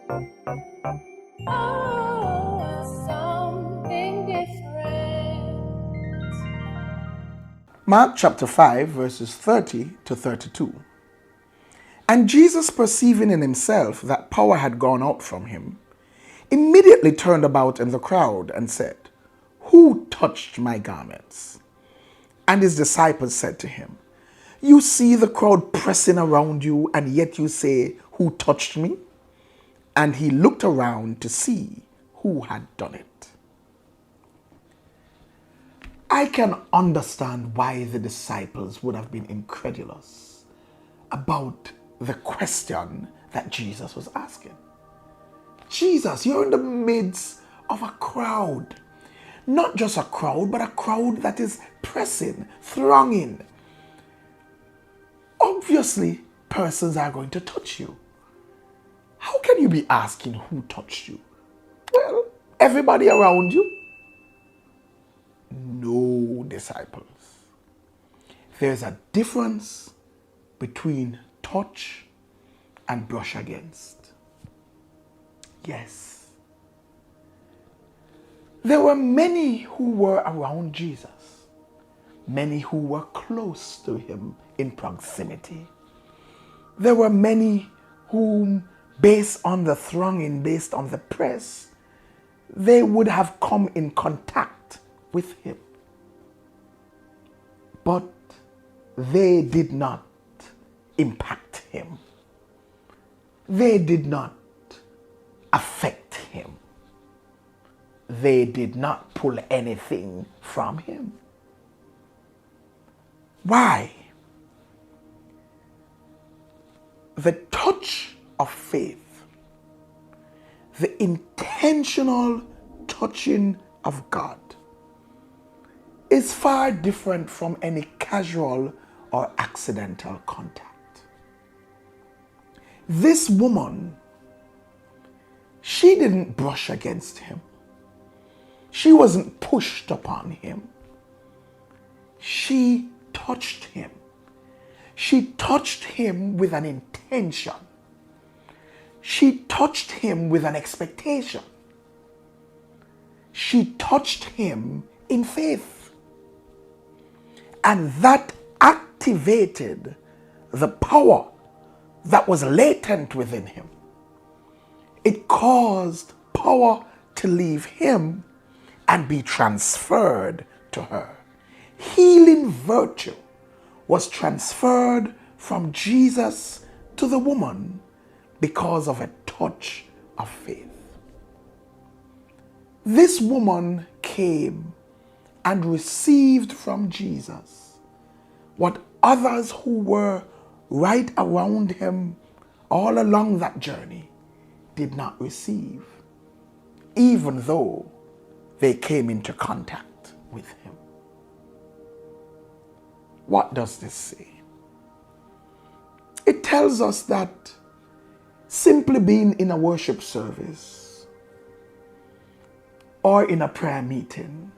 Oh, something different. Mark chapter 5, verses 30 to 32. And Jesus, perceiving in himself that power had gone out from him, immediately turned about in the crowd and said, Who touched my garments? And his disciples said to him, You see the crowd pressing around you, and yet you say, Who touched me? And he looked around to see who had done it. I can understand why the disciples would have been incredulous about the question that Jesus was asking. Jesus, you're in the midst of a crowd. Not just a crowd, but a crowd that is pressing, thronging. Obviously, persons are going to touch you. How can you be asking who touched you? Well, everybody around you. No, disciples. There's a difference between touch and brush against. Yes. There were many who were around Jesus, many who were close to him in proximity. There were many whom, based on the thronging, based on the press, they would have come in contact with him. But they did not impact him. They did not affect him. They did not pull anything from him. Why? The touch of faith, the intentional touching of God, is far different from any casual or accidental contact. This woman, she didn't brush against him. She wasn't pushed upon him. She touched him. She touched him with an intention. She touched him with an expectation. She touched him in faith. And that activated the power that was latent within him. It caused power to leave him and be transferred to her. Healing virtue was transferred from Jesus to the woman because of a touch of faith. This woman came and received from Jesus what others who were right around him all along that journey did not receive, even though they came into contact with him. What does this say? It tells us that simply being in a worship service or in a prayer meeting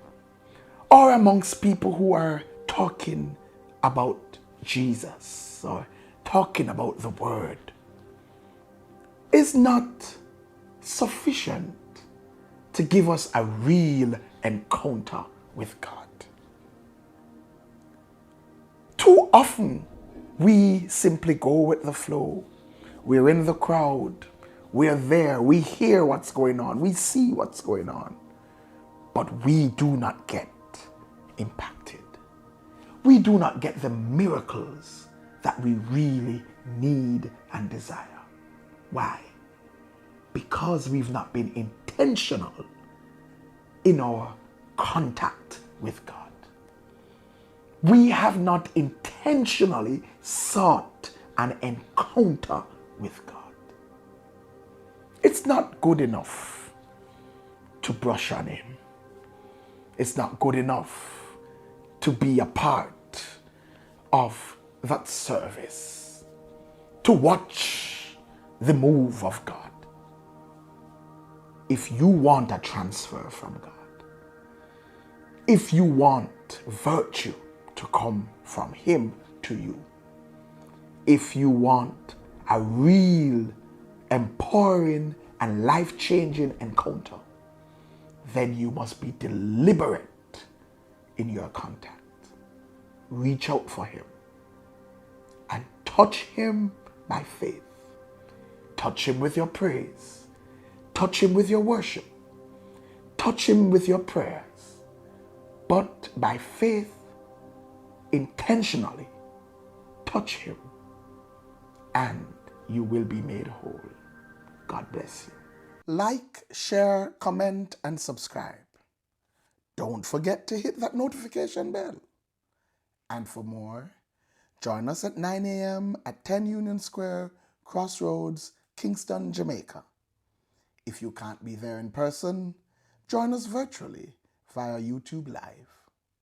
or amongst people who are talking about Jesus or talking about the word is not sufficient to give us a real encounter with God. Too often, we simply go with the flow. We're in the crowd. We're there. We hear what's going on. We see what's going on. But we do not get impacted. We do not get the miracles that we really need and desire. Why? Because we've not been intentional in our contact with God. We have not intentionally sought an encounter with God. It's not good enough to brush on him. It's not good enough to be a part of that service, to watch the move of God. If you want a transfer from God, if you want virtue to come from him to you, if you want a real empowering and life-changing encounter, then you must be deliberate in your contact. Reach out for him and touch him by faith. Touch him with your praise. Touch him with your worship. Touch him with your prayers. But by faith, intentionally touch him, and you will be made whole. God bless you. Like, share, comment, and subscribe. Don't forget to hit that notification bell. And for more, join us at 9 a.m. at 10 Union Square, Crossroads, Kingston, Jamaica. If you can't be there in person, join us virtually via YouTube Live.